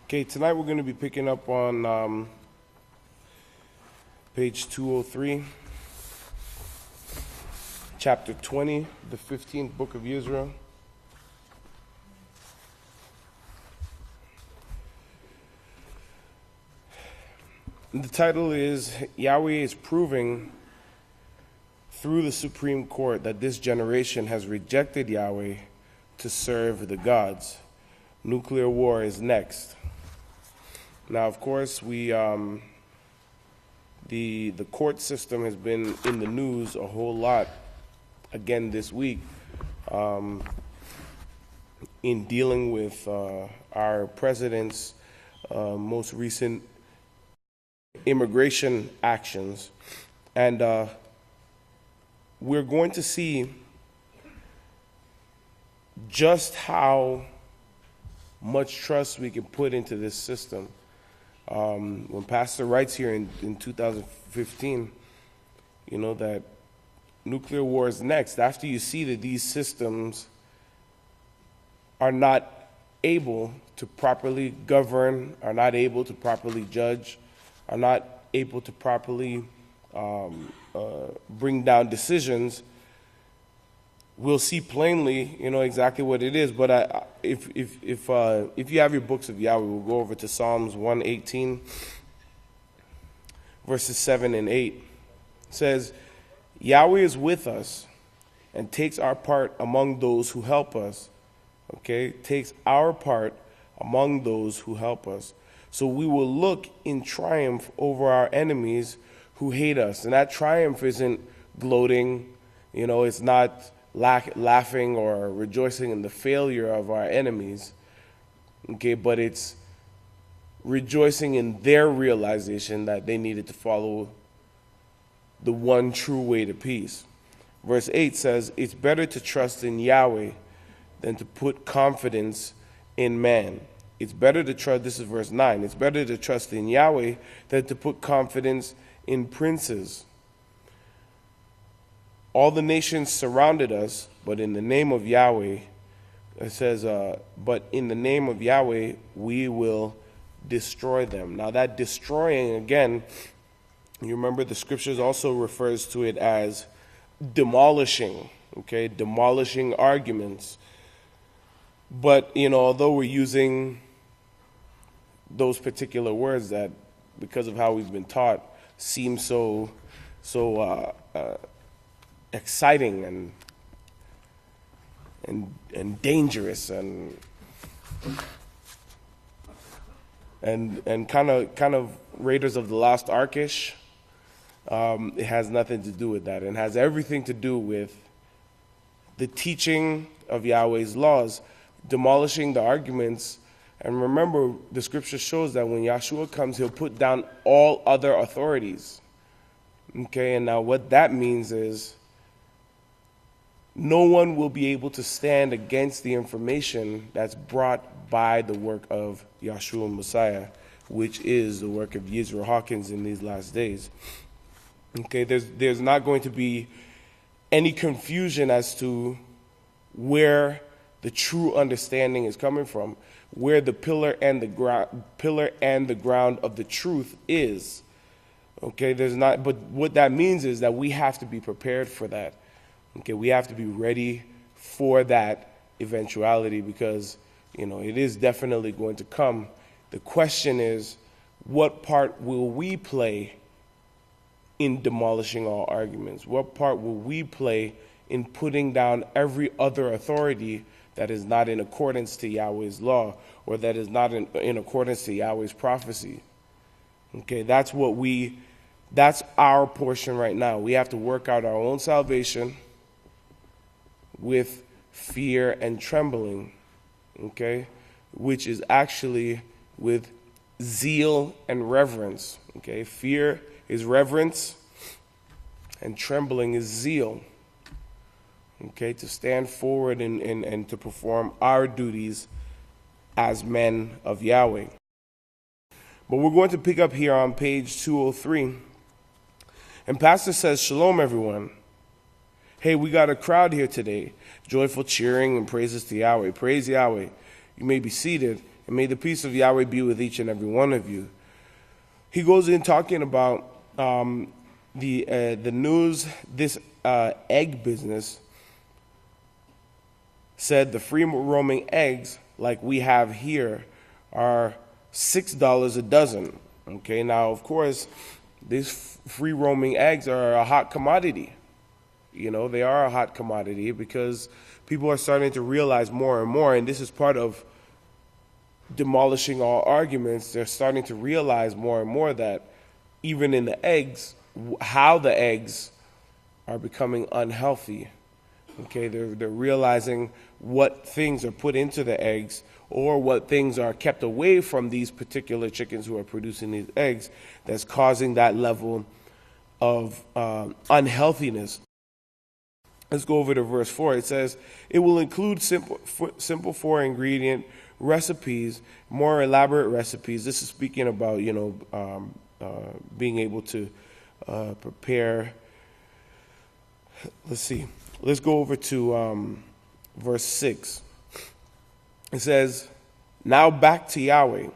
Okay, tonight we're going to be picking up on page 203, chapter 20, the 15th book of Yisrayl. The title is, Yahweh is proving through the Supreme Court that this generation has rejected Yahweh to serve the gods. Nuclear war is next. Now, of course, the court system has been in the news a whole lot again this week in dealing with our president's most recent immigration actions. And we're going to see just how much trust we can put into this system. When Pastor writes here in 2015, that nuclear war is next, after you see that these systems are not able to properly govern, are not able to properly judge, are not able to properly bring down decisions, we'll see plainly, exactly what it is. But if you have your books of Yahweh, we'll go over to Psalms 118, verses 7 and 8. It says, Yahweh is with us and takes our part among those who help us. Okay, takes our part among those who help us. So we will look in triumph over our enemies who hate us. And that triumph isn't gloating, it's not laughing or rejoicing in the failure of our enemies, okay, but it's rejoicing in their realization that they needed to follow the one true way to peace. Verse 8 says, it's better to trust in Yahweh than to put confidence in man. It's better to trust, this is verse 9, it's better to trust in Yahweh than to put confidence in princes. All the nations surrounded us, but in the name of Yahweh, it says, but in the name of Yahweh, we will destroy them. Now that destroying, again, you remember the scriptures also refers to it as demolishing, okay, demolishing arguments. But, although we're using those particular words that, because of how we've been taught, seem so exciting and dangerous and kind of Raiders of the Lost Arkish. It has nothing to do with that, and has everything to do with the teaching of Yahweh's laws, demolishing the arguments. And remember, the scripture shows that when Yahshua comes, he'll put down all other authorities. Okay, and now what that means is no one will be able to stand against the information that's brought by the work of Yahshua Messiah, which is the work of Yisrayl Hawkins in these last days. Okay, there's not going to be any confusion as to where the true understanding is coming from, where the pillar and the ground of the truth is. Okay, there's not, but what that means is that we have to be prepared for that. Okay, we have to be ready for that eventuality because, it is definitely going to come. The question is, what part will we play in demolishing all arguments? What part will we play in putting down every other authority that is not in accordance to Yahweh's law or that is not in accordance to Yahweh's prophecy? Okay, that's our portion right now. We have to work out our own salvation with fear and trembling, okay, which is actually with zeal and reverence, okay? Fear is reverence and trembling is zeal, okay, to stand forward and to perform our duties as men of Yahweh. But we're going to pick up here on page 203. And Pastor says, Shalom, everyone. Hey, we got a crowd here today. Joyful cheering and praises to Yahweh. Praise Yahweh. You may be seated and may the peace of Yahweh be with each and every one of you. He goes in talking about the news, this egg business, said the free roaming eggs like we have here are $6 a dozen. Okay, now of course these free roaming eggs are a hot commodity. You know, they are a hot commodity because people are starting to realize more and more, and this is part of demolishing all arguments. They're starting to realize more and more that even in the eggs, how the eggs are becoming unhealthy. Okay, they're realizing what things are put into the eggs or what things are kept away from these particular chickens who are producing these eggs that's causing that level of unhealthiness. Let's go over to verse 4. It says, it will include simple 4-ingredient recipes, more elaborate recipes. This is speaking about, being able to prepare. Let's see. Let's go over to verse 6. It says, now back to Yahweh.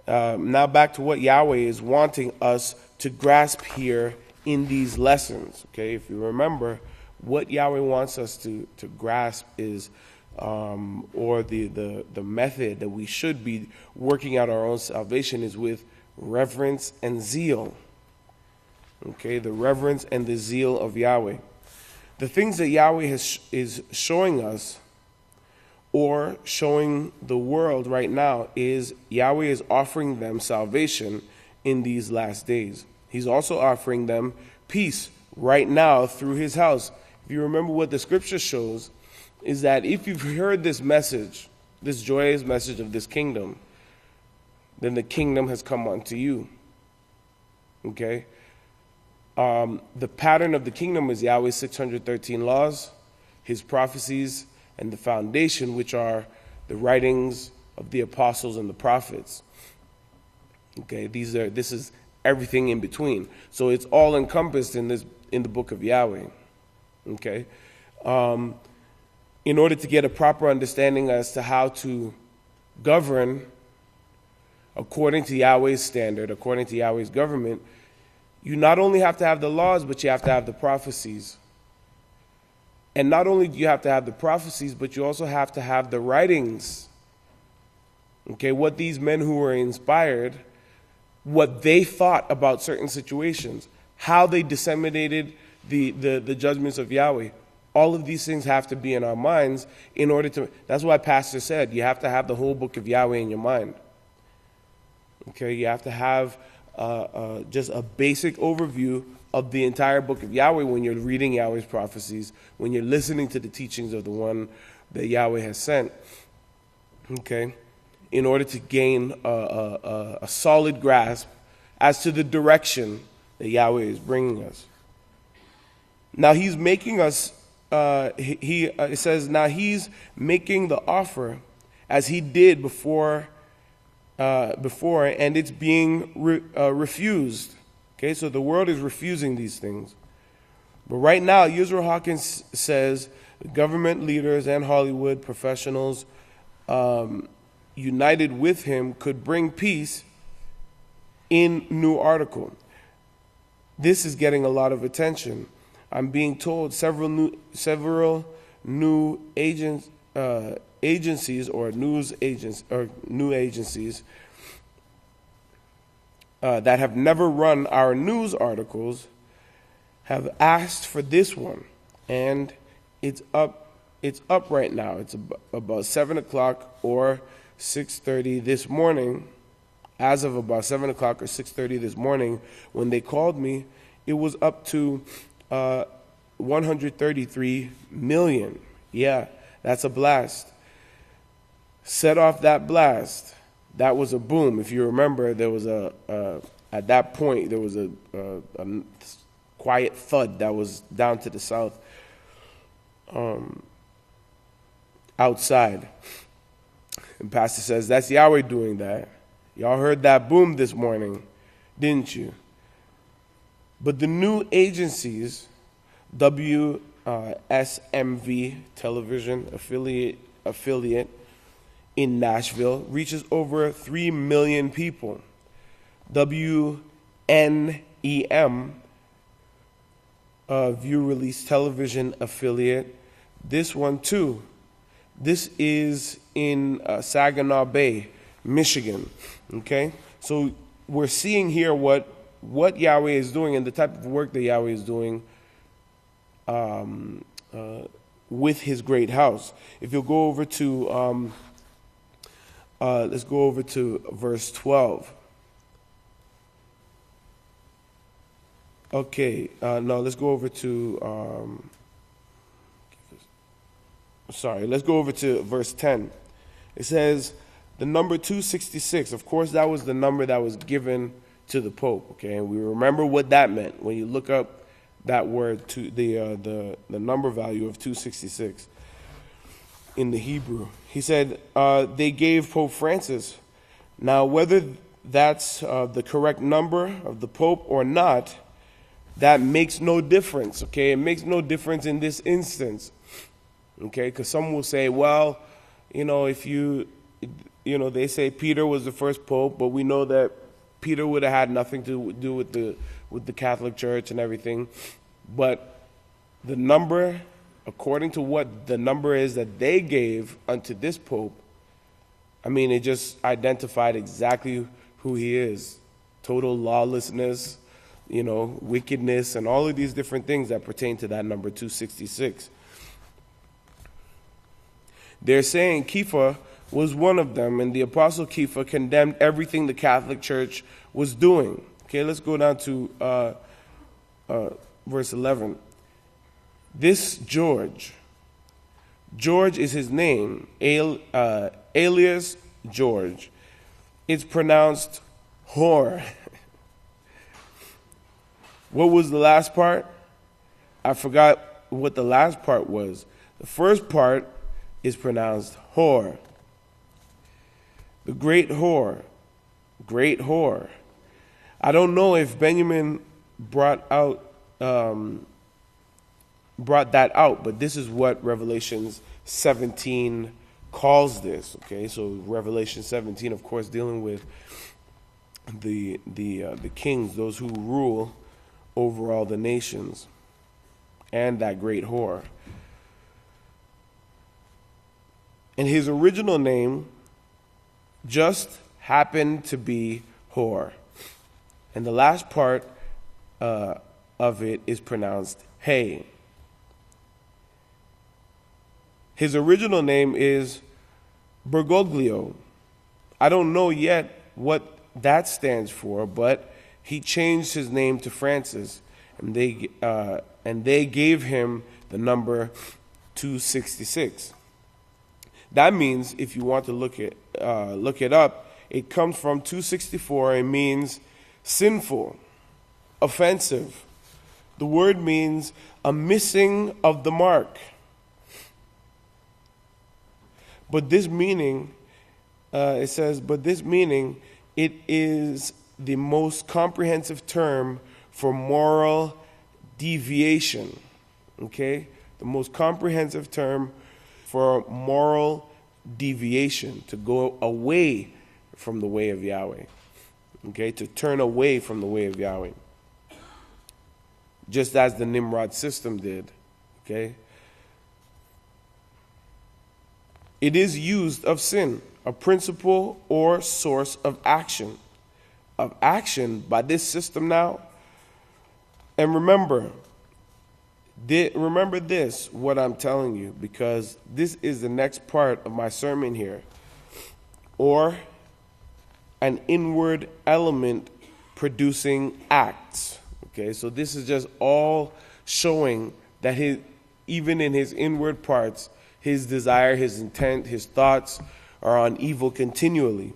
Now back to what Yahweh is wanting us to grasp here in these lessons. Okay, if you remember, what Yahweh wants us to grasp is, or the method that we should be working out our own salvation is with reverence and zeal. Okay, the reverence and the zeal of Yahweh. The things that Yahweh is showing us or showing the world right now is Yahweh is offering them salvation in these last days. He's also offering them peace right now through his house. If you remember what the scripture shows, is that if you've heard this message, this joyous message of this kingdom, then the kingdom has come unto you. Okay? The pattern of the kingdom is Yahweh's 613 laws, his prophecies, and the foundation, which are the writings of the apostles and the prophets. Okay, this is everything in between. So it's all encompassed in the book of Yahweh. Okay, in order to get a proper understanding as to how to govern according to Yahweh's standard, according to Yahweh's government, you not only have to have the laws, but you have to have the prophecies. And not only do you have to have the prophecies, but you also have to have the writings. Okay, what these men who were inspired, what they thought about certain situations, how they disseminated the judgments of Yahweh. All of these things have to be in our minds in order to, that's why Pastor said, you have to have the whole book of Yahweh in your mind. Okay, you have to have just a basic overview of the entire book of Yahweh when you're reading Yahweh's prophecies, when you're listening to the teachings of the one that Yahweh has sent. Okay, in order to gain a solid grasp as to the direction that Yahweh is bringing us. Now he's making us, it says, now he's making the offer as he did before, and it's being refused. Okay, so the world is refusing these things. But right now, Yisrayl Hawkins says government leaders and Hollywood professionals united with him could bring peace in new article. This is getting a lot of attention. I'm being told several new agencies or news agents or new agencies that have never run our news articles have asked for this one, and it's up right now. It's about 7 o'clock or 6:30 this morning. As of about 7 o'clock or 6:30 this morning, when they called me, it was up to 133 million. Yeah, that's a blast. Set off that blast. That was a boom. If you remember, there was at that point, there was a quiet thud that was down to the south, outside. And Pastor says, that's Yahweh doing that. Y'all heard that boom this morning, didn't you? But the new agencies, WSMV television affiliate, in Nashville reaches over 3 million people. WNEM, View Release television affiliate, this one too. This is in Saginaw Bay, Michigan. Okay, so we're seeing here what Yahweh is doing and the type of work that Yahweh is doing with His great house. If you'll go over to, let's go over to verse 12. Okay, no, let's go over to, let's go over to verse 10. It says, the number 266, of course, that was the number that was given to the Pope, okay? And we remember what that meant when you look up that word, to the number value of 266 in the Hebrew. He said they gave Pope Francis. Now, whether that's the correct number of the Pope or not, that makes no difference, okay? It makes no difference in this instance, okay? Because some will say, well, if they say Peter was the first Pope, but we know that Peter would have had nothing to do with the Catholic Church and everything. But the number, according to what the number is that they gave unto this Pope, it just identified exactly who he is. Total lawlessness, wickedness, and all of these different things that pertain to that number 266. They're saying Kepha was one of them, and the Apostle Kepha condemned everything the Catholic Church was doing. Okay, let's go down to verse 11. This George is his name, alias George. It's pronounced whore. What was the last part? I forgot what the last part was. The first part is pronounced whore. The great whore. Great whore. I don't know if Benjamin brought that out, but this is what Revelation 17 calls this. Okay, so Revelation 17, of course, dealing with the kings, those who rule over all the nations, and that great whore. And his original name just happened to be whore. And the last part of it is pronounced hey. His original name is Bergoglio. I don't know yet what that stands for, but he changed his name to Francis, and they gave him the number 266. That means, if you want to look it up, it comes from 264. It means sinful, offensive. The word means a missing of the mark. But this meaning, it is the most comprehensive term for moral deviation. Okay? The most comprehensive term for moral deviation, to go away from the way of Yahweh. Okay? To turn away from the way of Yahweh. Just as the Nimrod system did. Okay? It is used of sin, a principle or source of action. Of action by this system now. And remember this, what I'm telling you, because this is the next part of my sermon here. Or an inward element producing acts. Okay, so this is just all showing that even in his inward parts, his desire, his intent, his thoughts are on evil continually.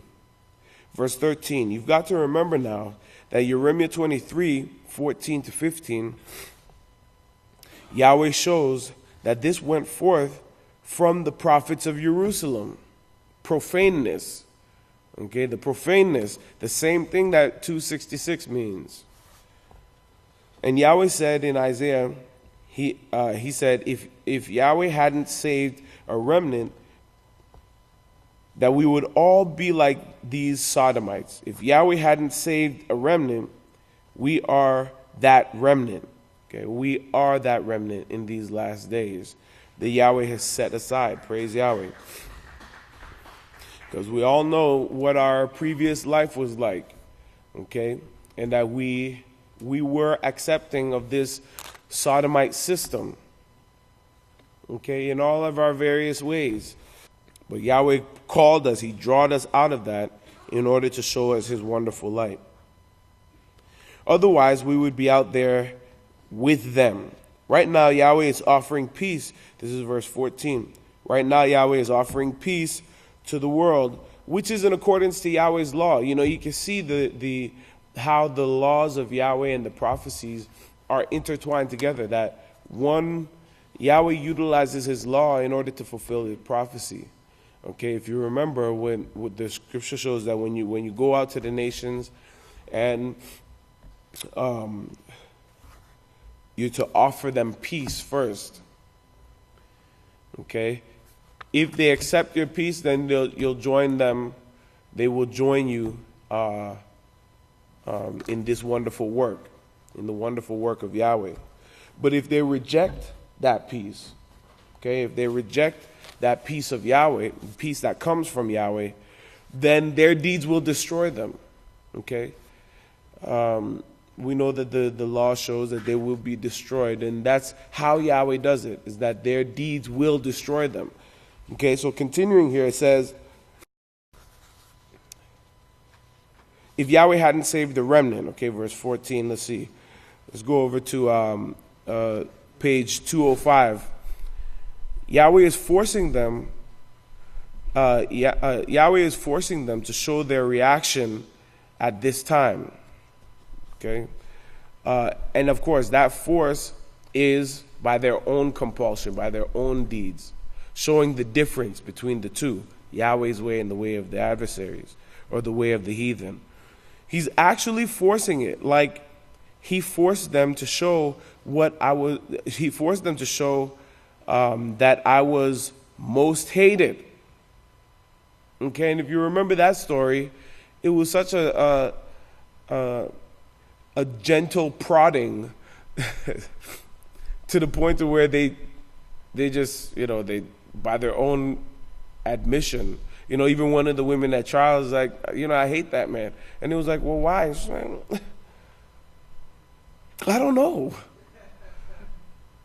Verse 13, you've got to remember now that Jeremiah 23, 14 to 15, Yahweh shows that this went forth from the prophets of Jerusalem. Profaneness. Okay, the profaneness, the same thing that 266 means. And Yahweh said in Isaiah, he said, if Yahweh hadn't saved a remnant, that we would all be like these Sodomites. If Yahweh hadn't saved a remnant, we are that remnant. Okay, we are that remnant in these last days that Yahweh has set aside. Praise Yahweh. Because we all know what our previous life was like, okay? And that we were accepting of this Sodomite system, okay, in all of our various ways. But Yahweh called us, He drawed us out of that in order to show us His wonderful light. Otherwise, we would be out there with them. Right now, Yahweh is offering peace. This is verse 14. Right now, Yahweh is offering peace to the world, which is in accordance to Yahweh's law. You know, you can see how the laws of Yahweh and the prophecies are intertwined together. That one, Yahweh utilizes His law in order to fulfill His prophecy. Okay, if you remember, when the scripture shows that when you go out to the nations and you're to offer them peace first. Okay? If they accept your peace, then you'll join them. They will join you in this wonderful work, in the wonderful work of Yahweh. But if they reject that peace, okay, if they reject that peace of Yahweh, peace that comes from Yahweh, then their deeds will destroy them. Okay? We know that the law shows that they will be destroyed, and that's how Yahweh does it, is that their deeds will destroy them. Okay, so continuing here, it says, if Yahweh hadn't saved the remnant, okay, verse 14, let's see. Let's go over to page 205. Yahweh is forcing them, Yahweh is forcing them to show their reaction at this time. Okay, and of course that force is by their own compulsion, by their own deeds, showing the difference between the two, Yahweh's way and the way of the adversaries, or the way of the heathen. He's actually forcing it, like He forced them to show He forced them to show that I was most hated. Okay, and if you remember that story, it was such a gentle prodding to the point to where they just, they, by their own admission, even one of the women at trial is like, I hate that man. And it was like, well, why? She's like, I don't know.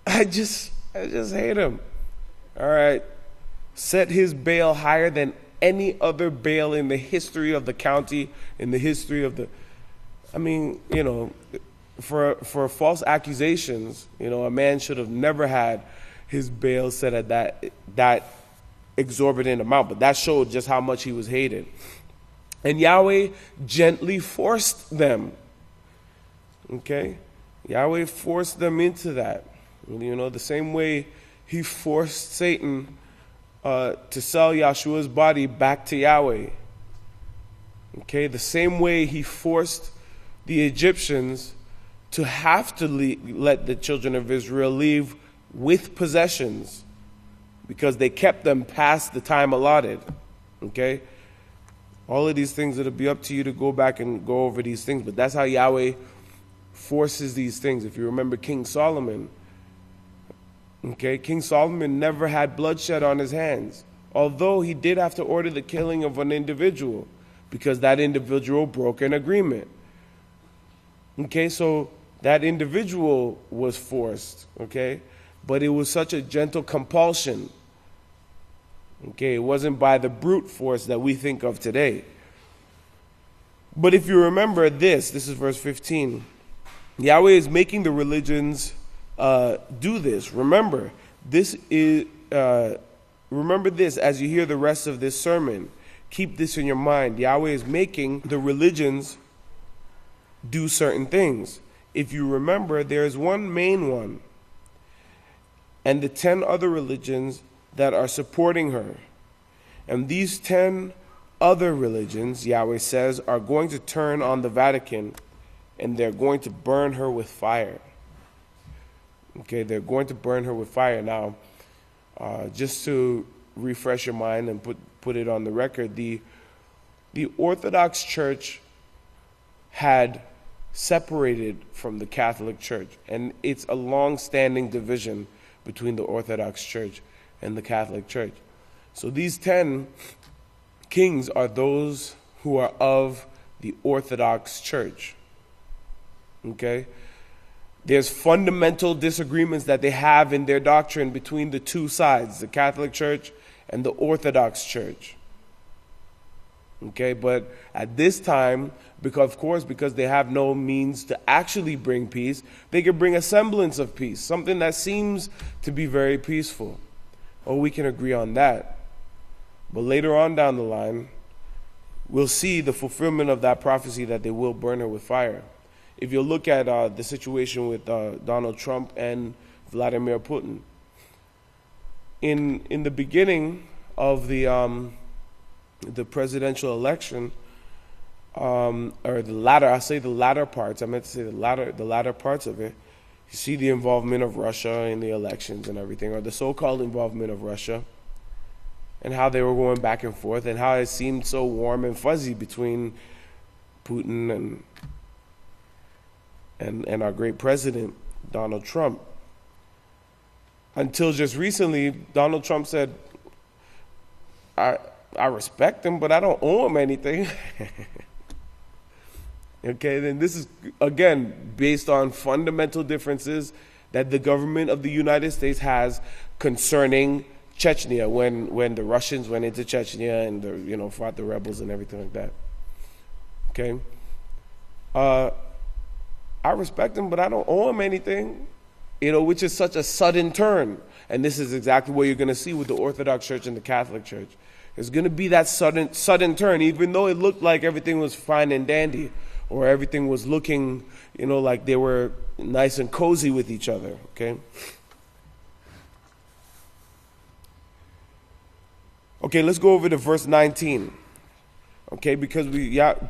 I just hate him. All right. Set his bail higher than any other bail in the history of the county, in the history of the... for false accusations, a man should have never had his bail set at that exorbitant amount. But that showed just how much he was hated. And Yahweh gently forced them. Okay? Yahweh forced them into that. The same way He forced Satan to sell Yahshua's body back to Yahweh. Okay? The same way He forced the Egyptians to have to let the children of Israel leave with possessions because they kept them past the time allotted. Okay? All of these things, it'll be up to you to go back and go over these things, but that's how Yahweh forces these things. If you remember King Solomon, okay, King Solomon never had bloodshed on his hands, although he did have to order the killing of an individual because that individual broke an agreement. Okay, so that individual was forced, okay? But it was such a gentle compulsion. Okay, it wasn't by the brute force that we think of today. But if you remember this is verse 15. Yahweh is making the religions do this. Remember this as you hear the rest of this sermon. Keep this in your mind. Yahweh is making the religions do certain things. If you remember, there's one main one, and the 10 other religions that are supporting her. And these 10 other religions, Yahweh says, are going to turn on the Vatican, and they're going to burn her with fire. Okay, they're going to burn her with fire. Now, just to refresh your mind and put it on the record, the Orthodox Church had separated from the Catholic Church, and it's a long-standing division between the Orthodox Church and the Catholic Church. So these 10 kings are those who are of the Orthodox Church. Okay? There's fundamental disagreements that they have in their doctrine between the two sides, the Catholic Church and the Orthodox Church. Okay, but at this time, because they have no means to actually bring peace, they can bring a semblance of peace, something that seems to be very peaceful. Oh, we can agree on that. But later on down the line, we'll see the fulfillment of that prophecy that they will burn her with fire. If you look at the situation with Donald Trump and Vladimir Putin, in the beginning of the presidential election, or the latter parts of it, you see the involvement of Russia in the elections and everything, or the so-called involvement of Russia, and how they were going back and forth, and how it seemed so warm and fuzzy between Putin and our great president, Donald Trump. Until just recently, Donald Trump said, I respect him, but I don't owe him anything. Okay, then this is, again, based on fundamental differences that the government of the United States has concerning Chechnya, when the Russians went into Chechnya and fought the rebels and everything like that. Okay? I respect him, but I don't owe him anything, which is such a sudden turn. And this is exactly what you're going to see with the Orthodox Church and the Catholic Church. There's going to be that sudden turn, even though it looked like everything was fine and dandy, or everything was looking, like they were nice and cozy with each other, okay? Okay, let's go over to verse 19, okay? Because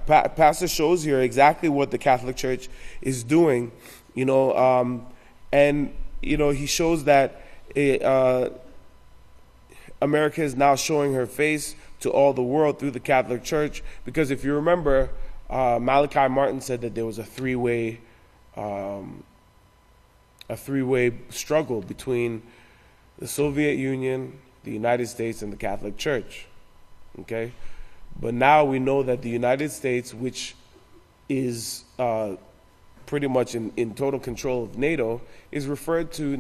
Pastor shows here exactly what the Catholic Church is doing, and, he shows that America is now showing her face to all the world through the Catholic Church, because if you remember, Malachi Martin said that there was a three-way struggle between the Soviet Union, the United States, and the Catholic Church. Okay, but now we know that the United States, which is pretty much in total control of NATO, is referred to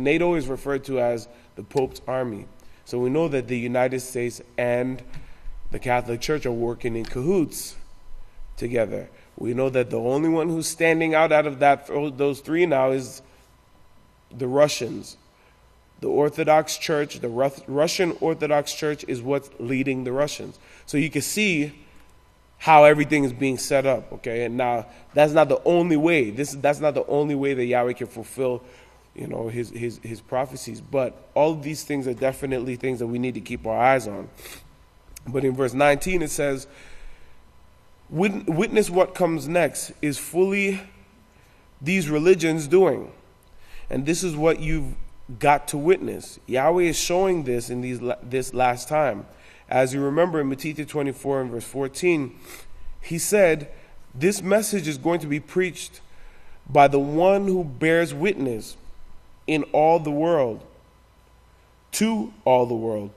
as the Pope's army. So we know that the United States and the Catholic Church are working in cahoots together. We know that the only one who's standing out of those three now is the Russians. The Orthodox Church, the Russian Orthodox Church, is what's leading the Russians. So you can see how everything is being set up, okay? And now that's not the only way. That's not the only way that Yahweh can fulfill, his prophecies. But all of these things are definitely things that we need to keep our eyes on. But in verse 19 it says, "Witness what comes next is fully these religions doing." And this is what you've got to witness. Yahweh is showing this in this last time. As you remember in Matthew 24 and verse 14, he said, this message is going to be preached by the one who bears witness in all the world, to all the world.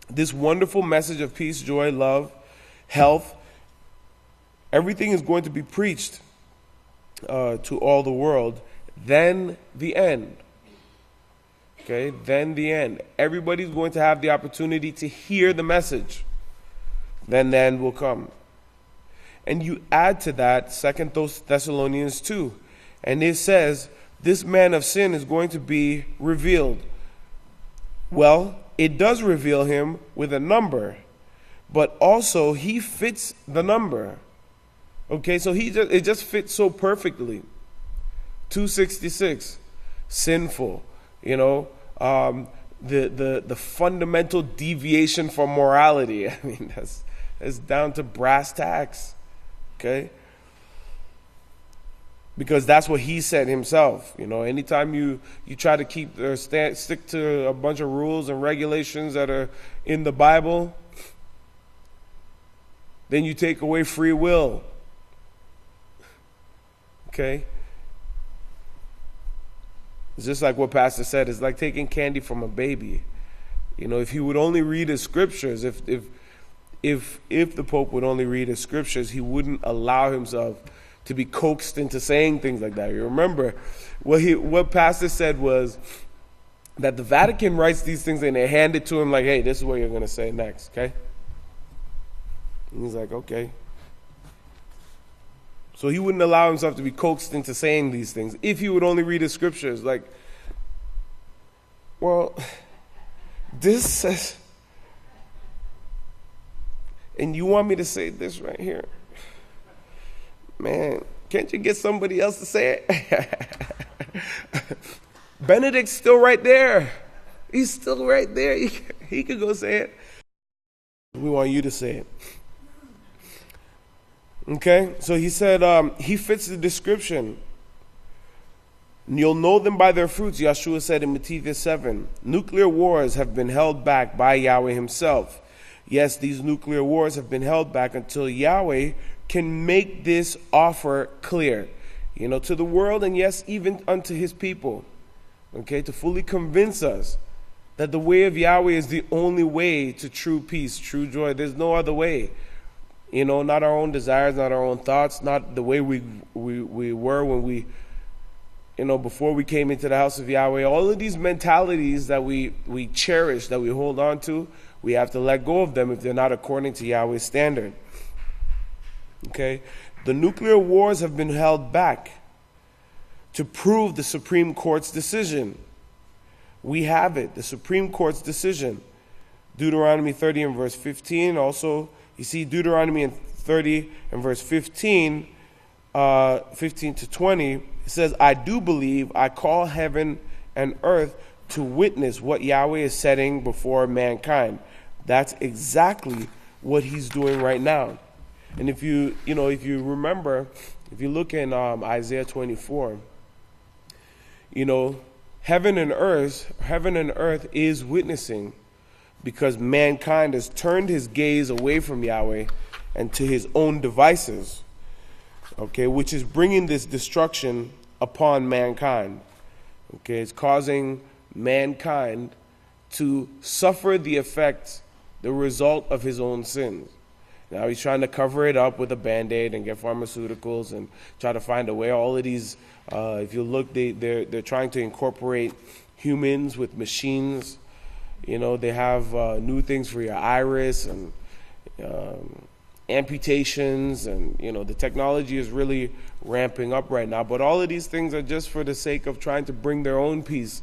This wonderful message of peace, joy, love, health, everything is going to be preached to all the world. Then the end. Okay, then the end. Everybody's going to have the opportunity to hear the message. Then the end will come. And you add to that 2 Thessalonians 2. And it says, this man of sin is going to be revealed. Well, it does reveal him with a number, but also he fits the number. Okay, so it just fits so perfectly. 266, sinful, the fundamental deviation from morality. I mean, that's down to brass tacks. Okay? Because that's what he said himself. Anytime you try to keep stick to a bunch of rules and regulations that are in the Bible, then you take away free will. Okay? It's just like what Pastor said. It's like taking candy from a baby. If he would only read his scriptures, if the Pope would only read his scriptures, he wouldn't allow himself to be coaxed into saying things like that. You remember, what Pastor said was that the Vatican writes these things and they hand it to him like, hey, this is what you're going to say next, okay? And he's like, okay. So he wouldn't allow himself to be coaxed into saying these things if he would only read his scriptures. Like, well, this says, and you want me to say this right here? Man, can't you get somebody else to say it? Benedict's still right there. He's still right there. He could go say it. We want you to say it. Okay, so he said he fits the description. You'll know them by their fruits, Yeshua said in Matthew 7. Nuclear wars have been held back by Yahweh himself. Yes, these nuclear wars have been held back until Yahweh can make this offer clear, to the world, and yes, even unto his people. Okay, to fully convince us that the way of Yahweh is the only way to true peace, true joy. There's no other way. Not our own desires, not our own thoughts, not the way we were when we, before we came into the house of Yahweh. All of these mentalities that we cherish, that we hold on to, we have to let go of them if they're not according to Yahweh's standard. Okay? The nuclear wars have been held back to prove the Supreme Court's decision. We have it, the Supreme Court's decision. Deuteronomy 30 and verse 15. Also, you see Deuteronomy 30 and verse 15 to 20. It says, I do believe I call heaven and earth to witness what Yahweh is setting before mankind. That's exactly what he's doing right now. And if you remember, if you look in Isaiah 24, heaven and earth is witnessing, because mankind has turned his gaze away from Yahweh and to his own devices, okay, which is bringing this destruction upon mankind. Okay, it's causing mankind to suffer the effects, the result of his own sins. Now he's trying to cover it up with a Band-Aid and get pharmaceuticals and try to find a way. All of these, if you look, they're trying to incorporate humans with machines. They have new things for your iris and amputations, and the technology is really ramping up right now. But all of these things are just for the sake of trying to bring their own peace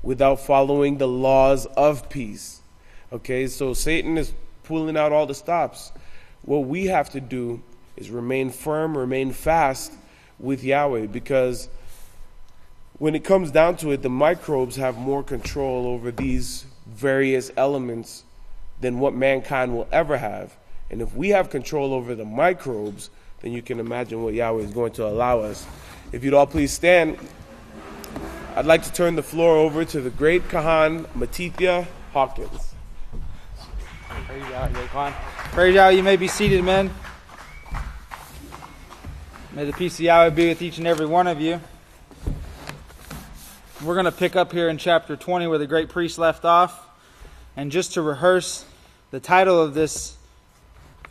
without following the laws of peace. Okay, so Satan is pulling out all the stops. What we have to do is remain firm, remain fast with Yahweh, because when it comes down to it, the microbes have more control over these various elements than what mankind will ever have. And if we have control over the microbes, then you can imagine what Yahweh is going to allow us. If you'd all please stand, I'd like to turn the floor over to the great Kahan Matithya Hawkins. Praise Yahweh, Praise Yahweh, you may be seated, men. May the peace of Yahweh be with each and every one of you. We're going to pick up here in chapter 20 where the great priest left off. And just to rehearse, the title of this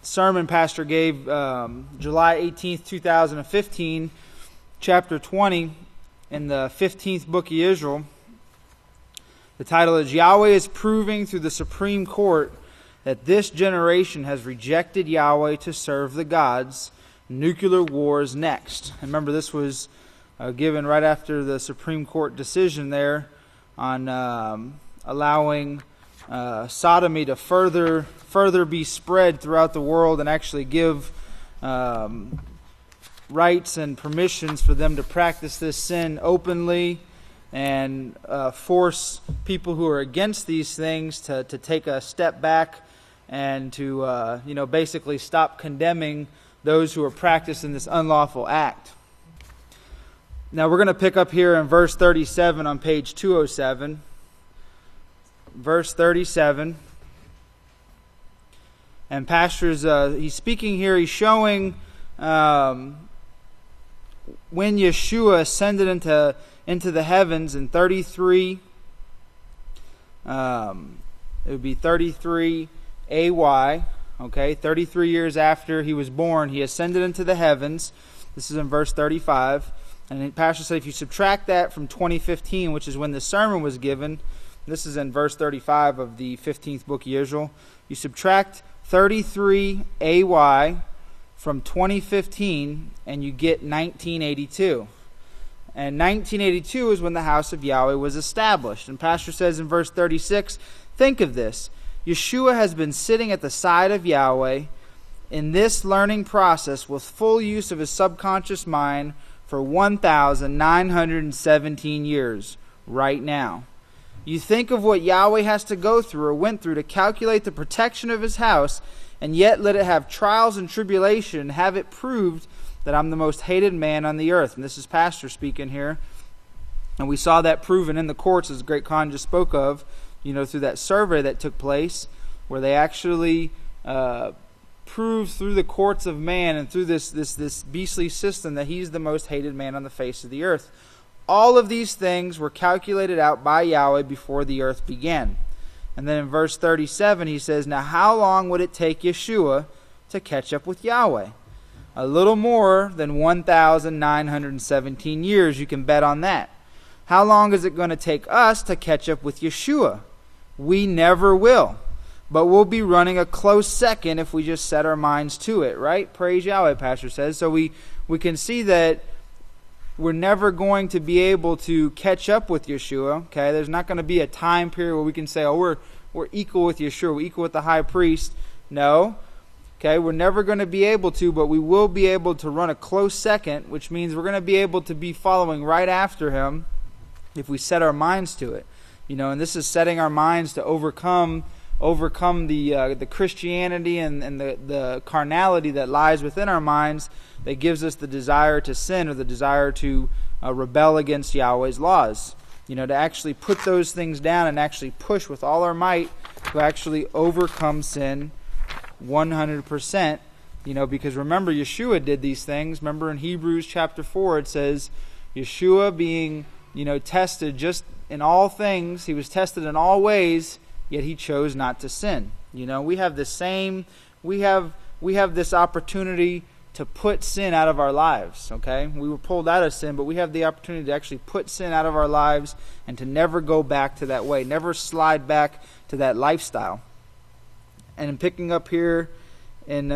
sermon Pastor gave July 18th, 2015, chapter 20 in the 15th book of Yisrayl. The title is, Yahweh is proving through the Supreme Court that this generation has rejected Yahweh to serve the gods. Nuclear wars next. And remember, this was given right after the Supreme Court decision there on allowing sodomy to further be spread throughout the world, and actually give rights and permissions for them to practice this sin openly, and force people who are against these things to take a step back and to basically stop condemning those who are practicing this unlawful act. Now we're going to pick up here in verse 37 on page 207. Verse 37. And Pastor's, he's speaking here, he's showing when Yeshua ascended into the heavens in 33, it would be 33 AY, okay, 33 years after he was born, he ascended into the heavens. This is in verse 35. And Pastor said if you subtract that from 2015, which is when the sermon was given, this is in verse 35 of the 15th book of Yisrayl, you subtract 33 AY from 2015 and you get 1982. And 1982 is when the house of Yahweh was established. And Pastor says in verse 36, think of this. Yeshua has been sitting at the side of Yahweh in this learning process with full use of his subconscious mind for 1,917 years right now. You think of what Yahweh has to go through or went through to calculate the protection of his house, and yet let it have trials and tribulation, and have it proved that I'm the most hated man on the earth. And this is Pastor speaking here. And we saw that proven in the courts, as the Great Khan just spoke of, through that survey that took place, where they actually proved through the courts of man and through this beastly system that he's the most hated man on the face of the earth. All of these things were calculated out by Yahweh before the earth began. And then in verse 37 he says, now how long would it take Yeshua to catch up with Yahweh? A little more than 1,917 years, you can bet on that. How long is it going to take us to catch up with Yeshua? We never will. But we'll be running a close second if we just set our minds to it, right? Praise Yahweh, Pastor says. So we can see that we're never going to be able to catch up with Yeshua. Okay, there's not going to be a time period where we can say, oh, we're equal with Yeshua, we're equal with the high priest. No. Okay, we're never going to be able to, but we will be able to run a close second, which means we're going to be able to be following right after him if we set our minds to it. And this is setting our minds to overcome the Christianity and the carnality that lies within our minds that gives us the desire to sin or the desire to rebel against Yahweh's laws. To actually put those things down and actually push with all our might to actually overcome sin 100%. Because remember, Yeshua did these things. Remember in Hebrews chapter 4 it says, Yeshua being tested just in all things, he was tested in all ways, yet he chose not to sin. We have the same, we have this opportunity to put sin out of our lives, okay? We were pulled out of sin, but we have the opportunity to actually put sin out of our lives and to never go back to that way, never slide back to that lifestyle. And in picking up here in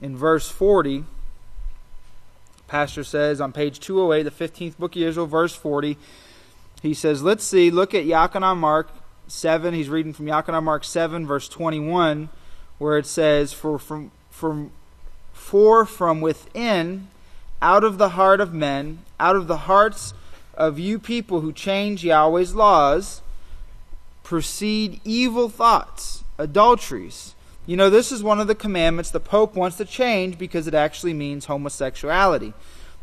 verse 40, Pastor says on page 208, the 15th book of Yisrayl, verse 40, he says, look at Yachanan Mark 7. He's reading from Yachanan Mark 7, verse 21, where it says, For from within, out of the heart of men, out of the hearts of you people who change Yahweh's laws, proceed evil thoughts, adulteries. This is one of the commandments the Pope wants to change because it actually means homosexuality.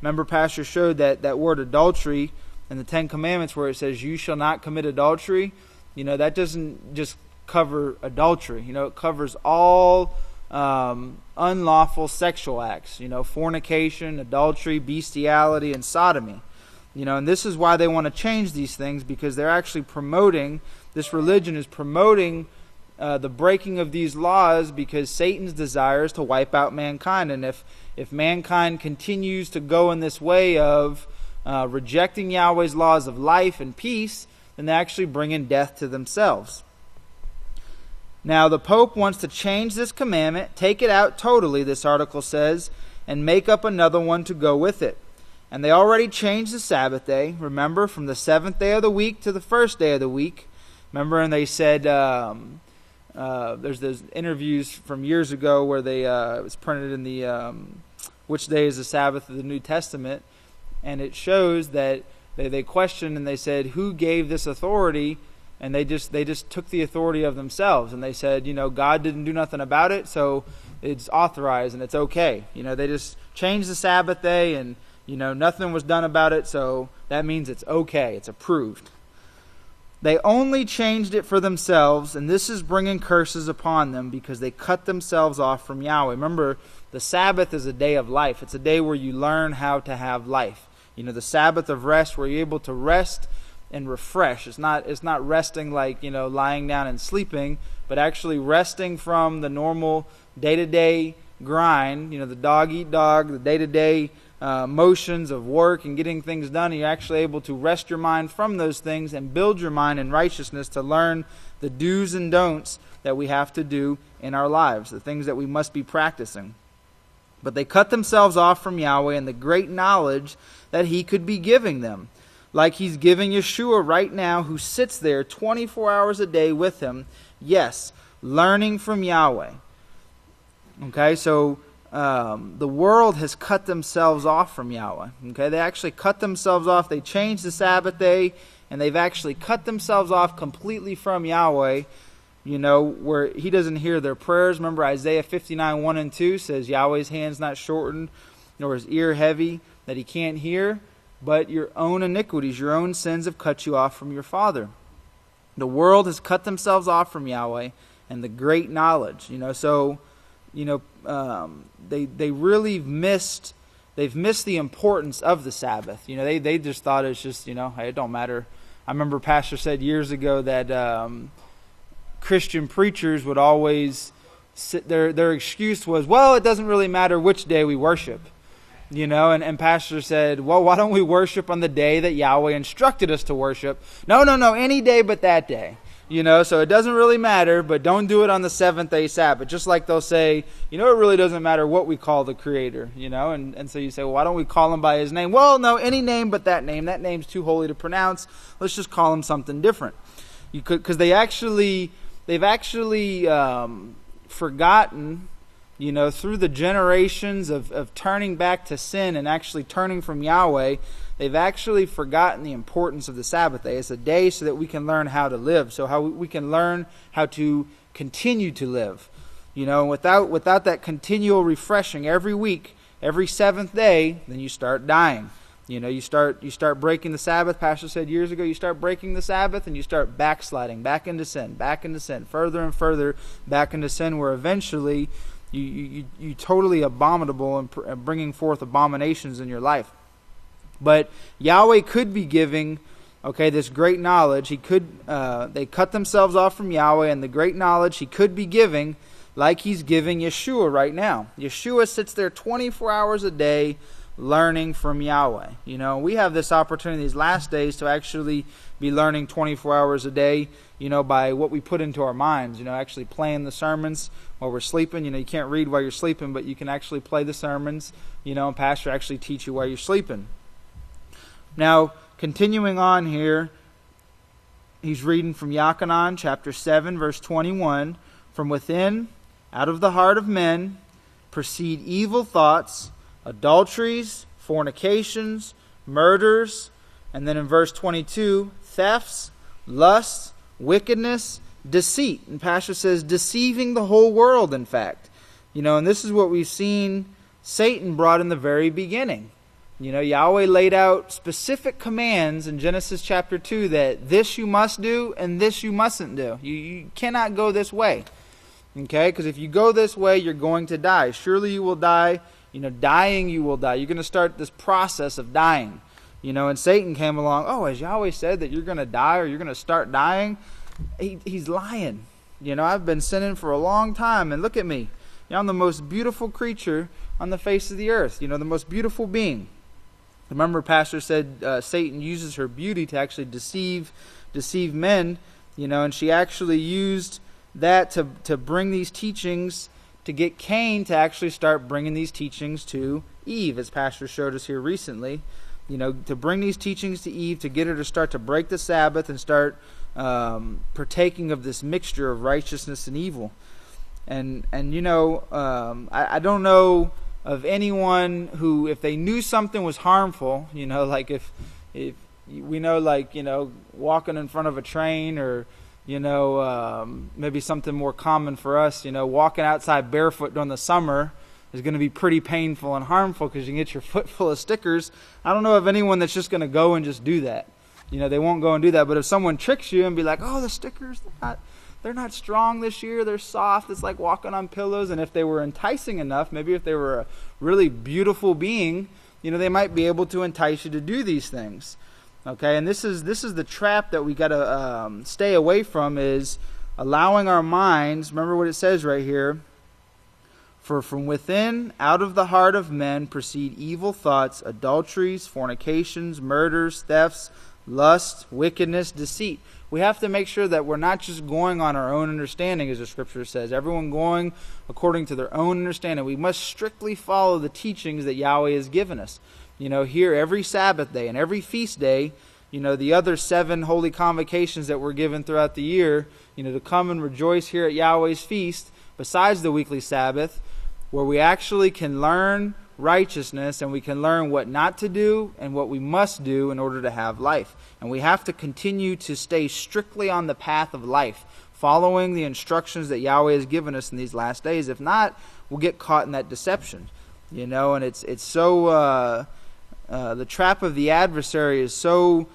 Remember, Pastor showed that word adultery in the Ten Commandments where it says, you shall not commit adultery. That doesn't just cover adultery. It covers all unlawful sexual acts. Fornication, adultery, bestiality, and sodomy. And this is why they want to change these things, because they're actually promoting, this religion is promoting the breaking of these laws, because Satan's desire is to wipe out mankind. And if mankind continues to go in this way of rejecting Yahweh's laws of life and peace, then they actually bring in death to themselves. Now the Pope wants to change this commandment, take it out totally, this article says, and make up another one to go with it. And they already changed the Sabbath day, remember, from the 7th day of the week to the 1st day of the week. Remember, and they said, there's those interviews from years ago where it was printed in the which day is the Sabbath of the New Testament, and it shows that they questioned and they said, who gave this authority? And they just took the authority of themselves, and they said, God didn't do nothing about it, so it's authorized and it's okay. They just changed the Sabbath day, and nothing was done about it, so that means it's okay, it's approved. They only changed it for themselves, and this is bringing curses upon them because they cut themselves off from Yahweh. Remember, the Sabbath is a day of life. It's a day where you learn how to have life. The Sabbath of rest, where you're able to rest and refresh. It's not resting like, lying down and sleeping, but actually resting from the normal day-to-day grind, the dog-eat-dog, the day-to-day motions of work and getting things done. You're actually able to rest your mind from those things and build your mind in righteousness to learn the do's and don'ts that we have to do in our lives, the things that we must be practicing. But they cut themselves off from Yahweh and the great knowledge that He could be giving them, like He's giving Yeshua right now, who sits there 24 hours a day with Him, yes, learning from Yahweh. Okay, so the world has cut themselves off from Yahweh. Okay, they actually cut themselves off. They changed the Sabbath day, and they've actually cut themselves off completely from Yahweh, where He doesn't hear their prayers. Remember, Isaiah 59, 1 and 2 says, Yahweh's hand's not shortened, nor His ear heavy, that He can't hear, but your own iniquities, your own sins have cut you off from your Father. The world has cut themselves off from Yahweh and the great knowledge. They really missed. They've missed the importance of the Sabbath. They just thought it's just, hey, it don't matter. I remember Pastor said years ago that Christian preachers would always their excuse was, well, it doesn't really matter which day we worship. And Pastor said, well, why don't we worship on the day that Yahweh instructed us to worship? No, any day but that day. So it doesn't really matter, but don't do it on the seventh-day Sabbath. Just like they'll say, it really doesn't matter what we call the Creator, And so you say, well, why don't we call Him by His name? Well, no, any name but that name. That name's too holy to pronounce. Let's just call Him something different. Because they've actually forgotten, through the generations of turning back to sin and actually turning from Yahweh, they've actually forgotten the importance of the Sabbath day. It's a day so that we can learn how to live, so how we can learn how to continue to live. Without that continual refreshing every week, every seventh day, then you start dying. You start breaking the Sabbath. Pastor said years ago, you start breaking the Sabbath and you start backsliding, back into sin, further and further back into sin, where eventually you totally abominable and bringing forth abominations in your life. But Yahweh could be giving, this great knowledge. They cut themselves off from Yahweh and the great knowledge He could be giving, like He's giving Yeshua right now. Yeshua sits there 24 hours a day learning from Yahweh. We have this opportunity these last days to actually be learning 24 hours a day, by what we put into our minds, actually playing the sermons while we're sleeping. You can't read while you're sleeping, but you can actually play the sermons, and Pastor actually teach you while you're sleeping. Now, continuing on here, he's reading from Yachanan, chapter 7, verse 21. From within, out of the heart of men, proceed evil thoughts, adulteries, fornications, murders, and then in verse 22, thefts, lusts, wickedness, deceit. And Pastor says, deceiving the whole world, in fact. And this is what we've seen Satan brought in the very beginning. Yahweh laid out specific commands in Genesis chapter 2 that this you must do and this you mustn't do. You cannot go this way. Okay? Because if you go this way, you're going to die. Surely you will die. Dying you will die. You're going to start this process of dying. And Satan came along, has Yahweh said that you're going to die or you're going to start dying? He's lying. I've been sinning for a long time, and look at me. I'm the most beautiful creature on the face of the earth. The most beautiful being. Remember, Pastor said Satan uses her beauty to actually deceive men, and she actually used that to bring these teachings, to get Cain to actually start bringing these teachings to Eve, as Pastor showed us here recently. To bring these teachings to Eve, to get her to start to break the Sabbath and start partaking of this mixture of righteousness and evil. And I don't know of anyone who, if they knew something was harmful, like if we know, walking in front of a train, or maybe something more common for us, walking outside barefoot during the summer is going to be pretty painful and harmful because you can get your foot full of stickers. I don't know of anyone that's just going to go and just do that. They won't go and do that. But if someone tricks you and be like, oh, the stickers, they're not strong this year, they're soft, it's like walking on pillows. And if they were enticing enough, maybe if they were a really beautiful being, they might be able to entice you to do these things. Okay, and this is the trap that we got to stay away from, is allowing our minds. Remember what it says right here. For from within, out of the heart of men, proceed evil thoughts, adulteries, fornications, murders, thefts, lust, wickedness, deceit. We have to make sure that we're not just going on our own understanding, as the scripture says. Everyone going according to their own understanding. We must strictly follow the teachings that Yahweh has given us. Here every Sabbath day and every feast day, the other 7 holy convocations that we're given throughout the year, to come and rejoice here at Yahweh's feast, besides the weekly Sabbath, where we actually can learn righteousness and we can learn what not to do and what we must do in order to have life. And we have to continue to stay strictly on the path of life, following the instructions that Yahweh has given us in these last days. If not, we'll get caught in that deception. And it's so the trap of the adversary is so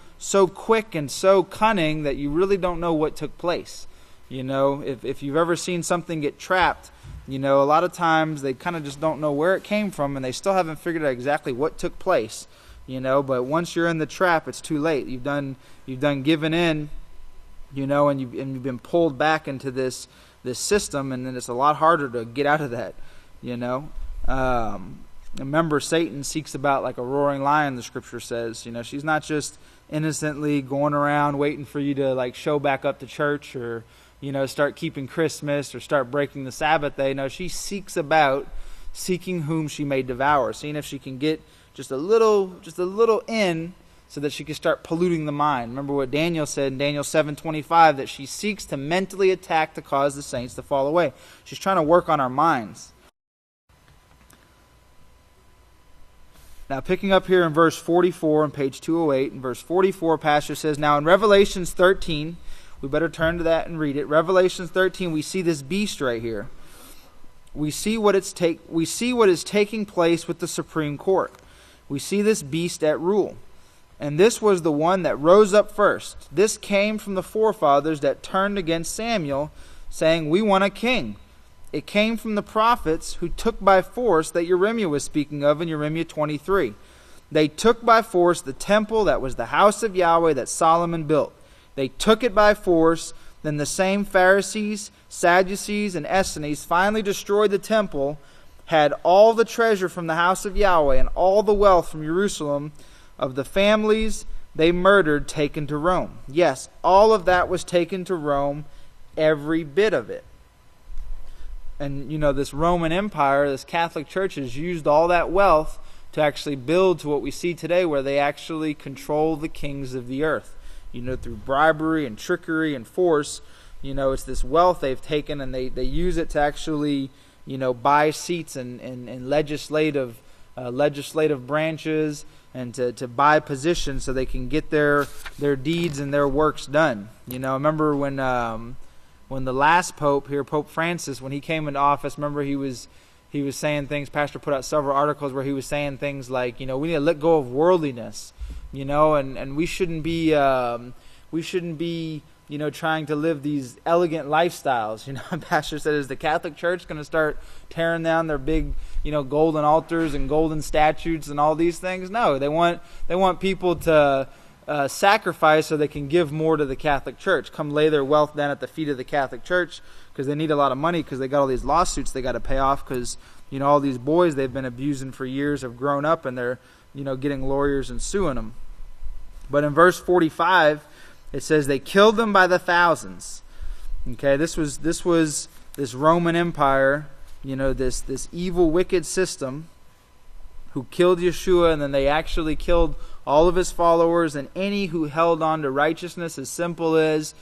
quick and so cunning that you really don't know what took place. If you've ever seen something get trapped, a lot of times they kind of just don't know where it came from, and they still haven't figured out exactly what took place. But once you're in the trap, it's too late. You've done given in, and you've been pulled back into this system, and then it's a lot harder to get out of that. Remember, Satan seeks about like a roaring lion, the scripture says. She's not just innocently going around waiting for you to like show back up to church, or start keeping Christmas, or start breaking the Sabbath day. No, she seeks about, seeking whom she may devour, seeing if she can get just a little in, so that she can start polluting the mind. Remember what Daniel said in Daniel 7:25, that she seeks to mentally attack to cause the saints to fall away. She's trying to work on our minds. Now, picking up here in verse 44 on page 208, in verse 44, Pastor says, now in Revelations 13, we better turn to that and read it. Revelations 13, we see this beast right here. We see what is taking place with the Supreme Court. We see this beast at rule. And this was the one that rose up first. This came from the forefathers that turned against Samuel, saying, we want a king. It came from the prophets who took by force, that Jeremiah was speaking of in Jeremiah 23. They took by force the temple that was the house of Yahweh that Solomon built. They took it by force. Then the same Pharisees, Sadducees, and Essenes finally destroyed the temple, had all the treasure from the house of Yahweh and all the wealth from Jerusalem of the families they murdered taken to Rome. Yes, all of that was taken to Rome, every bit of it. And, this Roman Empire, this Catholic Church has used all that wealth to actually build to what we see today, where they actually control the kings of the earth. Through bribery and trickery and force. It's this wealth they've taken, and they use it to actually, buy seats in legislative branches, and to buy positions so they can get their deeds and their works done. I remember when the last Pope here, Pope Francis, when he came into office, remember he was saying things. Pastor put out several articles where he was saying things like, we need to let go of worldliness. And we shouldn't be trying to live these elegant lifestyles. Pastor said, is the Catholic Church going to start tearing down their big, golden altars and golden statues and all these things? No, they want people to sacrifice so they can give more to the Catholic Church. Come lay their wealth down at the feet of the Catholic Church, because they need a lot of money, because they got all these lawsuits they got to pay off, because all these boys they've been abusing for years have grown up, and they're getting lawyers and suing them. But in verse 45, it says they killed them by the thousands. Okay, this was this Roman Empire, this evil, wicked system who killed Yeshua, and then they actually killed all of his followers and any who held on to righteousness, as simple as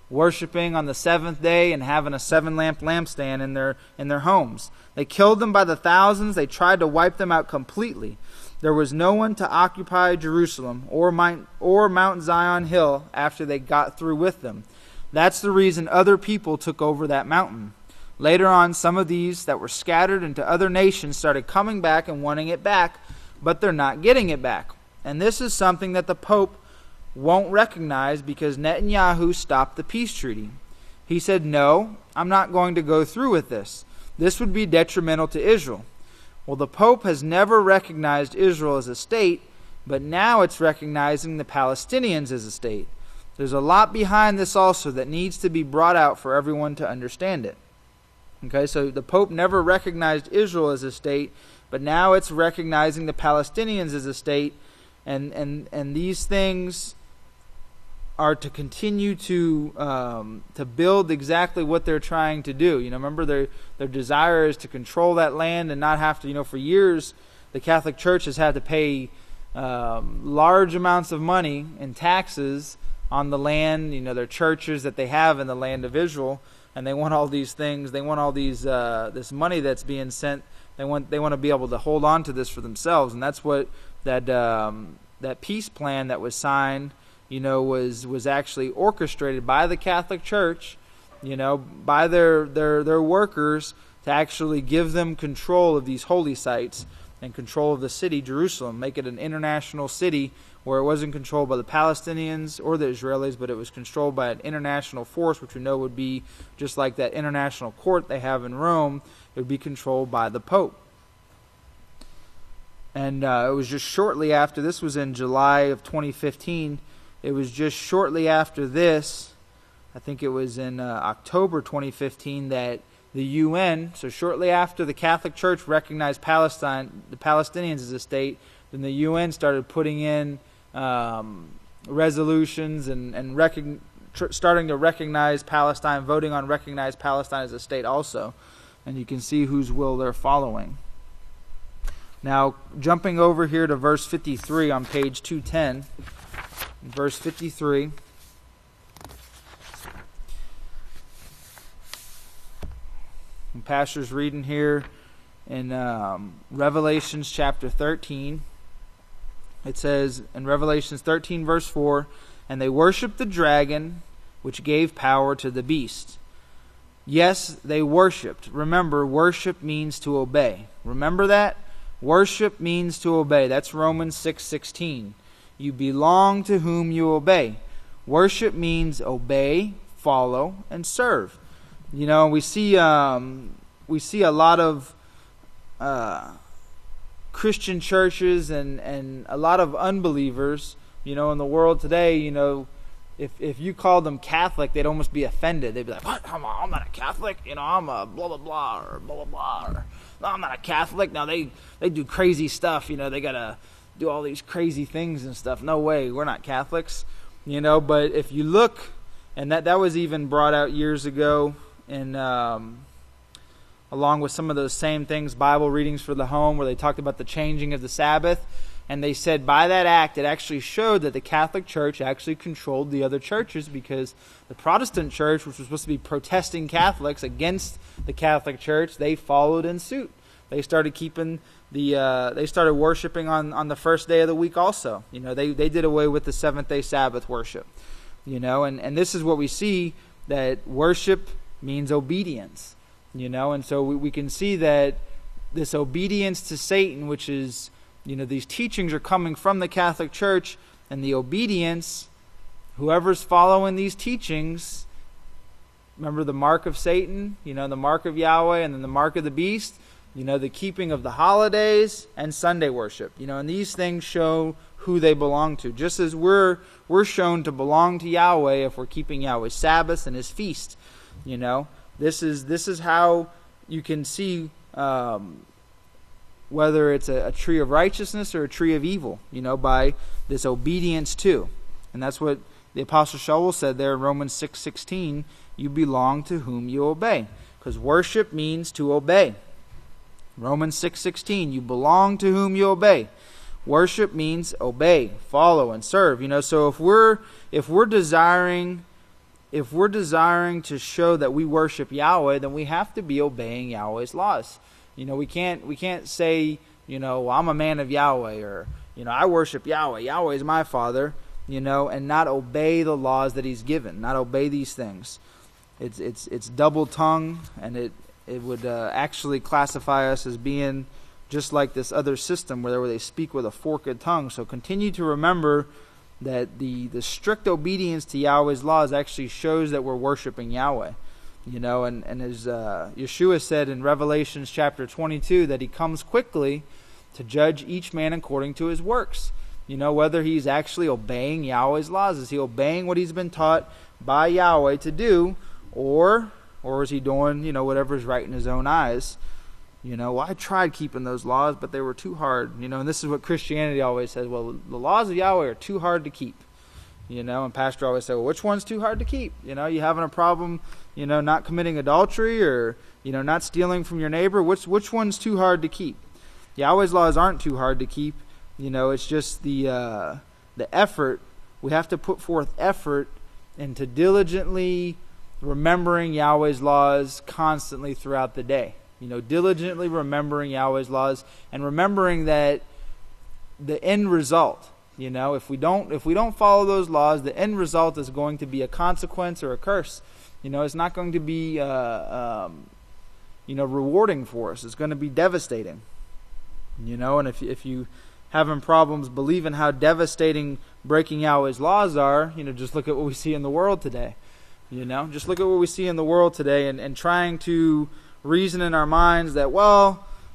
worshiping on the seventh day and having a 7-lamp lampstand in their homes. They killed them by the thousands. They tried to wipe them out completely. There was no one to occupy Jerusalem or Mount Zion Hill after they got through with them. That's the reason other people took over that mountain. Later on, some of these that were scattered into other nations started coming back and wanting it back, but they're not getting it back. And this is something that the Pope won't recognize because Netanyahu stopped the peace treaty. He said, no, I'm not going to go through with this. This would be detrimental to Israel. Well, the Pope has never recognized Israel as a state, but now it's recognizing the Palestinians as a state. There's a lot behind this also that needs to be brought out for everyone to understand it. Okay, so the Pope never recognized Israel as a state, but now it's recognizing the Palestinians as a state, and these things are to continue to build exactly what they're trying to do. Remember their desire is to control that land and not have to. For years the Catholic Church has had to pay large amounts of money in taxes on the land. Their churches that they have in the land of Israel, and they want all these things. They want all these this money that's being sent. They want to be able to hold on to this for themselves, and that's what that peace plan that was signed, was actually orchestrated by the Catholic Church, by their workers, to actually give them control of these holy sites and control of the city, Jerusalem, make it an international city where it wasn't controlled by the Palestinians or the Israelis, but it was controlled by an international force, which we know would be just like that international court they have in Rome. It would be controlled by the Pope. And it was just shortly after, this was in July of 2015, it was just shortly after this, I think it was in October 2015, that the UN, so shortly after the Catholic Church recognized Palestine, the Palestinians as a state, then the UN started putting in resolutions and starting to recognize Palestine, voting on recognize Palestine as a state also. And you can see whose will they're following. Now, jumping over here to verse 53 on page 210, verse 53. And Pastor's reading here in Revelations chapter 13. It says in Revelations 13 verse 4, "And they worshipped the dragon, which gave power to the beast." Yes, they worshipped. Remember, worship means to obey. Remember that? Worship means to obey. That's Romans 6:16. You belong to whom you obey. Worship means obey, follow, and serve. We see a lot of Christian churches and a lot of unbelievers, in the world today. If you called them Catholic, they'd almost be offended. They'd be like, "What? I'm not a Catholic. I'm a blah blah blah or blah blah blah." Or, "No, I'm not a Catholic." Now they do crazy stuff. They gotta do all these crazy things and stuff. No way, we're not Catholics. But if you look, and that was even brought out years ago, and along with some of those same things, Bible readings for the home, where they talked about the changing of the Sabbath. And they said by that act, it actually showed that the Catholic Church actually controlled the other churches, because the Protestant Church, which was supposed to be protesting Catholics against the Catholic Church, they followed in suit. They started keeping they started worshiping on the first day of the week also. They did away with the seventh-day Sabbath worship. And this is what we see, that worship means obedience. And so we can see that this obedience to Satan, which is, these teachings are coming from the Catholic Church, and the obedience, whoever's following these teachings, remember the mark of Satan, the mark of Yahweh, and then the mark of the beast, the keeping of the holidays and Sunday worship, and these things show who they belong to. Just as we're shown to belong to Yahweh if we're keeping Yahweh's Sabbaths and His feast. This is how you can see whether it's a tree of righteousness or a tree of evil, by this obedience to. And that's what the Apostle Shaul said there in Romans 6:16, you belong to whom you obey. Because worship means to obey. Romans 6:16, you belong to whom you obey. Worship means obey, follow, and serve. So if we're desiring to show that we worship Yahweh, then we have to be obeying Yahweh's laws. We can't say, well, I'm a man of Yahweh, or, I worship Yahweh. Yahweh is my Father, and not obey the laws that He's given, not obey these things. It's double tongue, and it would actually classify us as being just like this other system where they speak with a forked tongue. So continue to remember that the strict obedience to Yahweh's laws actually shows that we're worshiping Yahweh. And as Yeshua said in Revelation chapter 22, that he comes quickly to judge each man according to his works. Whether he's actually obeying Yahweh's laws. Is he obeying what he's been taught by Yahweh to do, or is he doing, whatever's right in his own eyes? I tried keeping those laws, but they were too hard. And this is what Christianity always says. Well, the laws of Yahweh are too hard to keep. And Pastor always said, well, which one's too hard to keep? You having a problem, not committing adultery or, not stealing from your neighbor? Which one's too hard to keep? Yahweh's laws aren't too hard to keep. It's just the effort. We have to put forth effort into diligently remembering Yahweh's laws constantly throughout the day. Diligently remembering Yahweh's laws and remembering that the end result, if we don't follow those laws, the end result is going to be a consequence or a curse. It's not going to be rewarding for us. It's going to be devastating. And if you having problems believing how devastating breaking Yahweh's laws are, just look at what we see in the world today. Just look at what we see in the world today and trying to reason in our minds that,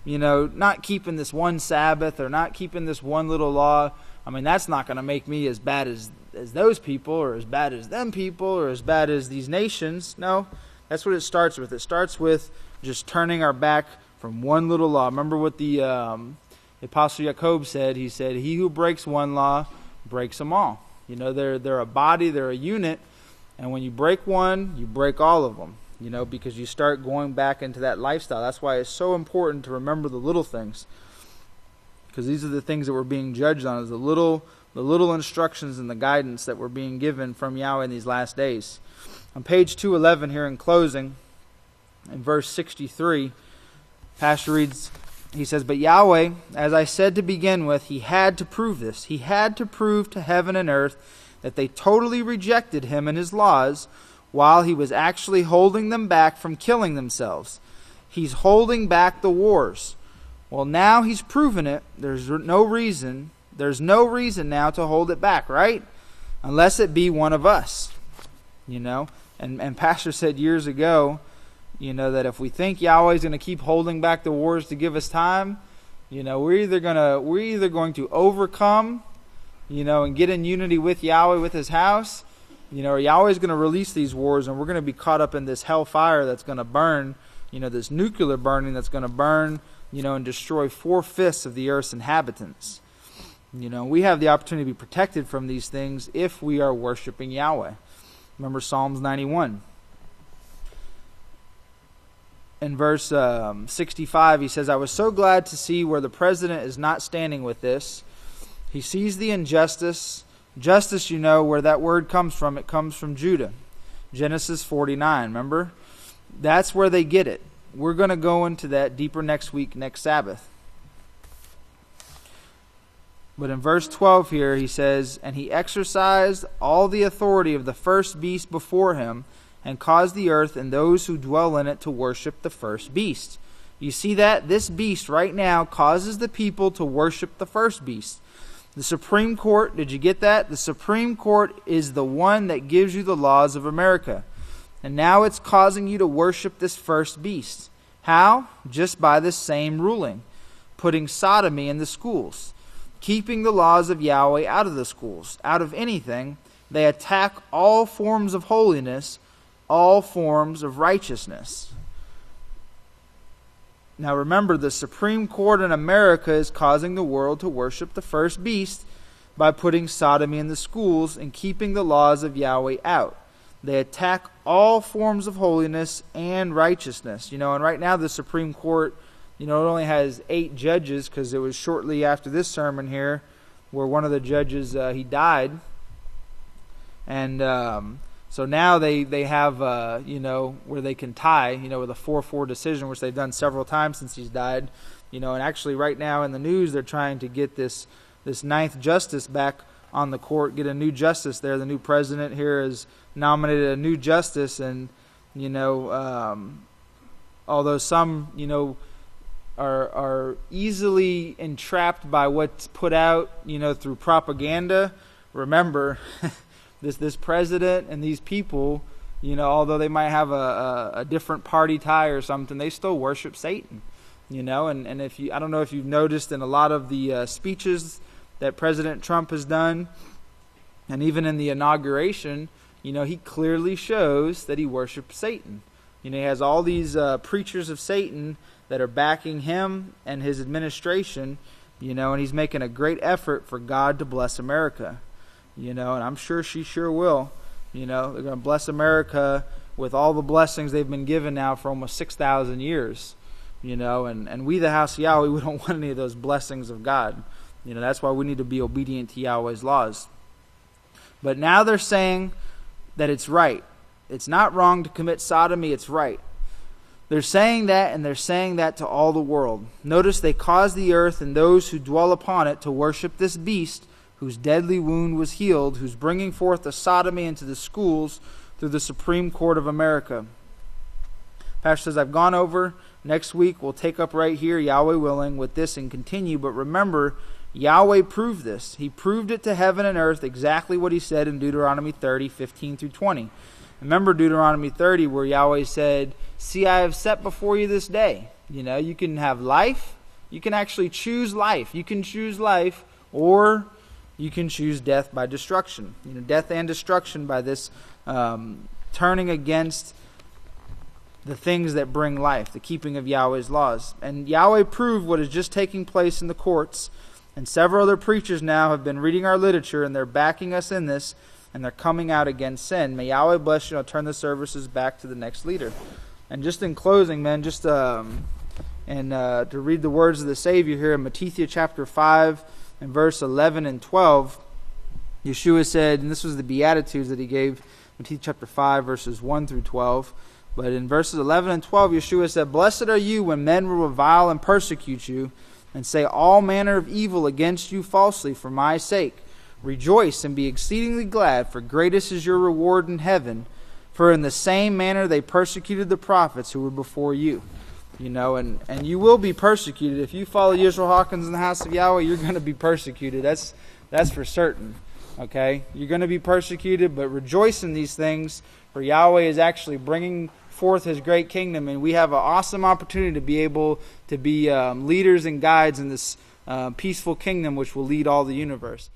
not keeping this one Sabbath or not keeping this one little law, that's not going to make me as bad as those people or as bad as them people or as bad as these nations. No, that's what it starts with. It starts with just turning our back from one little law. Remember what the Apostle Jacob said? He said, he who breaks one law breaks them all. They're a body, they're a unit, and when you break one, you break all of them. Because you start going back into that lifestyle. That's why it's so important to remember the little things. Because these are the things that we're being judged on, is the little instructions and the guidance that we're being given from Yahweh in these last days. On page 211 here in closing, in verse 63, Pastor reads, he says, but Yahweh, as I said to begin with, he had to prove this. He had to prove to heaven and earth that they totally rejected him and his laws, while he was actually holding them back from killing themselves. He's holding back the wars. Well, now he's proven it. There's no reason now to hold it back, right? Unless it be one of us. And Pastor said years ago, that if we think Yahweh's going to keep holding back the wars to give us time, we're either going to overcome, and get in unity with Yahweh, with his house, or Yahweh's going to release these wars and we're going to be caught up in this hellfire that's going to burn, this nuclear burning that's going to burn, and destroy 4/5 of the earth's inhabitants. We have the opportunity to be protected from these things if we are worshiping Yahweh. Remember Psalms 91. In verse 65, he says, I was so glad to see where the president is not standing with this. He sees the injustice. Justice, where that word comes from. It comes from Judah. Genesis 49, remember? That's where they get it. We're going to go into that deeper next week, next Sabbath. But in verse 12 here, he says, and he exercised all the authority of the first beast before him, and caused the earth and those who dwell in it to worship the first beast. You see that? This beast right now causes the people to worship the first beast. The Supreme Court, did you get that? The Supreme Court is the one that gives you the laws of America. And now it's causing you to worship this first beast. How? Just by this same ruling. Putting sodomy in the schools. Keeping the laws of Yahweh out of the schools. Out of anything. They attack all forms of holiness, all forms of righteousness. Now remember, the Supreme Court in America is causing the world to worship the first beast by putting sodomy in the schools and keeping the laws of Yahweh out. They attack all forms of holiness and righteousness. And right now the Supreme Court, it only has 8 judges, because it was shortly after this sermon here where one of the judges, he died. And so now they have, where they can tie, with a 4-4 decision, which they've done several times since he's died. And actually right now in the news, they're trying to get this 9th justice back on the court, get a new justice there. The new president here has nominated a new justice, and, although some, are easily entrapped by what's put out, through propaganda, remember, this president and these people, although they might have a different party tie or something, they still worship Satan. And I don't know if you've noticed in a lot of the speeches that President Trump has done, and even in the inauguration, he clearly shows that he worships Satan. He has all these preachers of Satan that are backing him and his administration, and he's making a great effort for God to bless America. And I'm sure she sure will. They're going to bless America with all the blessings they've been given now for almost 6,000 years. And we, the house of Yahweh, we don't want any of those blessings of God. That's why we need to be obedient to Yahweh's laws. But now they're saying that it's right. It's not wrong to commit sodomy, it's right. They're saying that, and they're saying that to all the world. Notice they cause the earth and those who dwell upon it to worship this beast, whose deadly wound was healed, who's bringing forth the sodomy into the schools through the Supreme Court of America. Pastor says, I've gone over. Next week we'll take up right here, Yahweh willing, with this and continue. But remember, Yahweh proved this. He proved it to heaven and earth, exactly what he said in Deuteronomy 30, 15 through 20. Remember Deuteronomy 30, where Yahweh said, see, I have set before you this day. You can have life. You can actually choose life. You can choose life, or you can choose death by destruction. Death and destruction by this turning against the things that bring life, the keeping of Yahweh's laws. And Yahweh proved what is just taking place in the courts. And several other preachers now have been reading our literature, and they're backing us in this, and they're coming out against sin. May Yahweh bless you. I'll turn the services back to the next leader. And just in closing, man, to read the words of the Savior here in Matthew chapter 5 and verse 11 and 12, Yeshua said, and this was the Beatitudes that he gave, Matthew chapter 5, verses 1 through 12. But in verses 11 and 12, Yeshua said, blessed are you when men will revile and persecute you, and say all manner of evil against you falsely for my sake. Rejoice and be exceedingly glad, for greatest is your reward in heaven. For in the same manner they persecuted the prophets who were before you. And you will be persecuted. If you follow Yisrayl Hawkins in the house of Yahweh, you're going to be persecuted. That's for certain. Okay? You're going to be persecuted, but rejoice in these things, for Yahweh is actually bringing forth his great kingdom, and we have an awesome opportunity to be able to be leaders and guides in this peaceful kingdom which will lead all the universe.